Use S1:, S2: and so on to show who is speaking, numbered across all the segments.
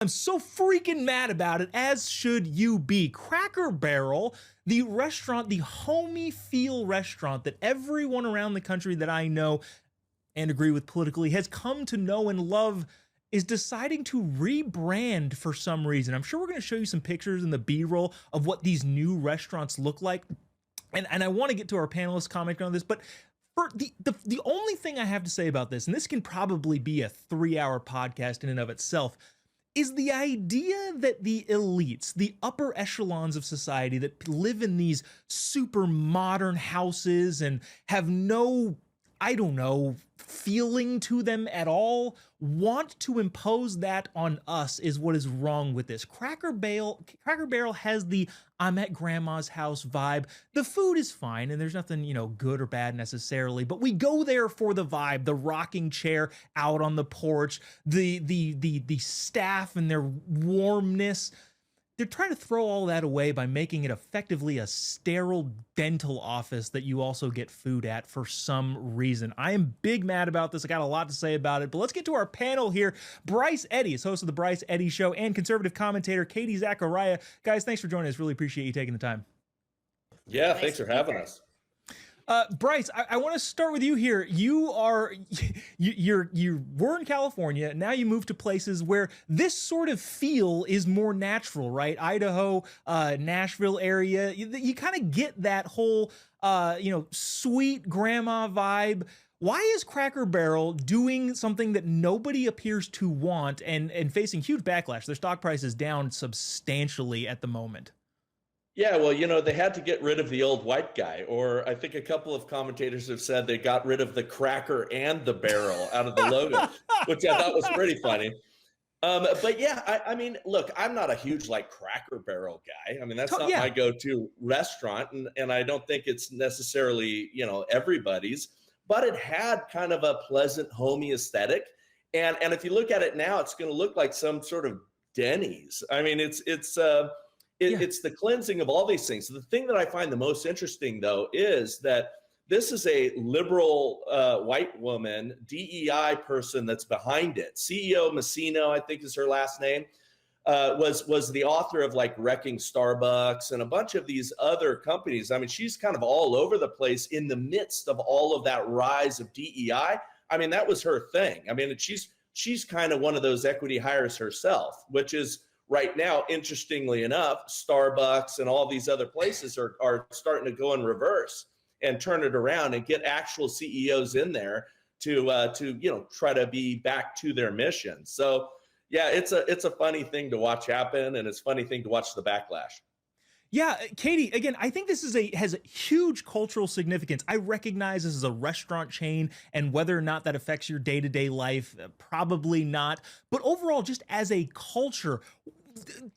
S1: I'm so freaking mad about it, as should you be. Cracker Barrel, the restaurant, the homey feel restaurant that everyone around the country that I know and agree with politically has come to know and love, is deciding to rebrand for some reason. I'm sure we're going to show you some pictures in the B-roll of what these new restaurants look like. And I want to get to our panelists comment on this, but for the only thing I have to say about this, and this can probably be a 3-hour podcast in and of itself, is the idea that the elites, the upper echelons of society that live in these super modern houses and have no, I don't know, feeling to them at all, want to impose that on us is what is wrong with this. Cracker Barrel has the I'm at grandma's house vibe. The food is fine and there's nothing, good or bad necessarily, but we go there for the vibe, the rocking chair out on the porch, the staff and their warmness. They're trying to throw all that away by making it effectively a sterile dental office that you also get food at for some reason. I am big mad about this. I got a lot to say about it, but let's get to our panel here. Bryce Eddy is host of the Bryce Eddy Show and conservative commentator Katie Zachariah. Guys, thanks for joining us. Really appreciate you taking the time.
S2: Yeah, thanks for having us.
S1: Bryce, I want to start with you here. You were in California. Now you moved to places where this sort of feel is more natural, right? Idaho, Nashville area. You kind of get that whole, sweet grandma vibe. Why is Cracker Barrel doing something that nobody appears to want and facing huge backlash? Their stock price is down substantially at the moment.
S2: Yeah, well, they had to get rid of the old white guy, or I think a couple of commentators have said they got rid of the cracker and the barrel out of the logo, which I thought was pretty funny. But yeah, I mean, look, I'm not a huge Cracker Barrel guy. I mean, that's not my go-to restaurant, and I don't think it's necessarily, everybody's, but it had kind of a pleasant, homey aesthetic. And if you look at it now, it's going to look like some sort of Denny's. I mean, it's the cleansing of all these things. So the thing that I find the most interesting, though, is that this is a liberal white woman, DEI person that's behind it. CEO Messino, I think is her last name, was the author of Wrecking Starbucks and a bunch of these other companies. I mean, she's kind of all over the place in the midst of all of that rise of DEI. I mean, that was her thing. I mean, she's kind of one of those equity hires herself, which is, right now, interestingly enough, Starbucks and all these other places are starting to go in reverse and turn it around and get actual CEOs in there to try to be back to their mission. So yeah, it's a funny thing to watch happen, and it's a funny thing to watch the backlash.
S1: Yeah, Katie, again, I think this has a huge cultural significance. I recognize this is a restaurant chain, and whether or not that affects your day-to-day life, probably not. But overall, just as a culture,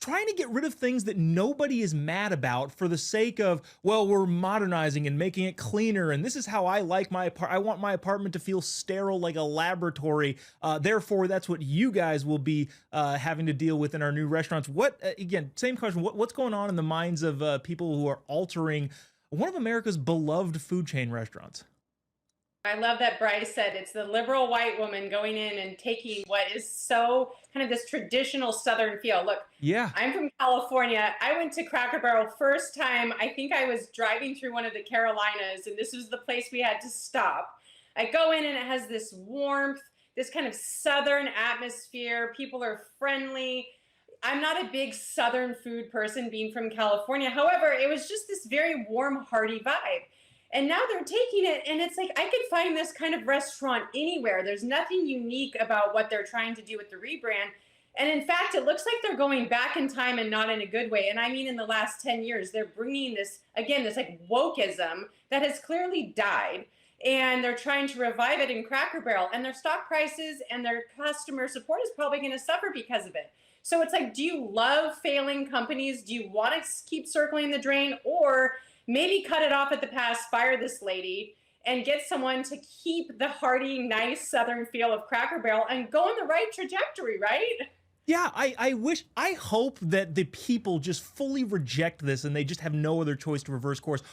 S1: trying to get rid of things that nobody is mad about for the sake of, well, we're modernizing and making it cleaner, and this is how I like I want my apartment to feel sterile like a laboratory. Therefore, that's what you guys will be having to deal with in our new restaurants. What, again, same question, what's going on in the minds of people who are altering one of America's beloved food chain restaurants?
S3: I love that Bryce said it's the liberal white woman going in and taking what is so kind of this traditional Southern feel. Look,
S1: yeah,
S3: I'm from California. I went to Cracker Barrel first time. I think I was driving through one of the Carolinas, and this was the place we had to stop. I go in and it has this warmth, this kind of Southern atmosphere. People are friendly. I'm not a big Southern food person being from California. However, it was just this very warm, hearty vibe. And now they're taking it, and it's like, I could find this kind of restaurant anywhere. There's nothing unique about what they're trying to do with the rebrand. And in fact, it looks like they're going back in time and not in a good way. And I mean, in the last 10 years, they're bringing this, again, this wokeism that has clearly died. And they're trying to revive it in Cracker Barrel. And their stock prices and their customer support is probably going to suffer because of it. So it's like, do you love failing companies? Do you want to keep circling the drain? Or maybe cut it off at the pass, fire this lady, and get someone to keep the hearty, nice Southern feel of Cracker Barrel and go in the right trajectory, right?
S1: Yeah, I hope that the people just fully reject this and they just have no other choice to reverse course.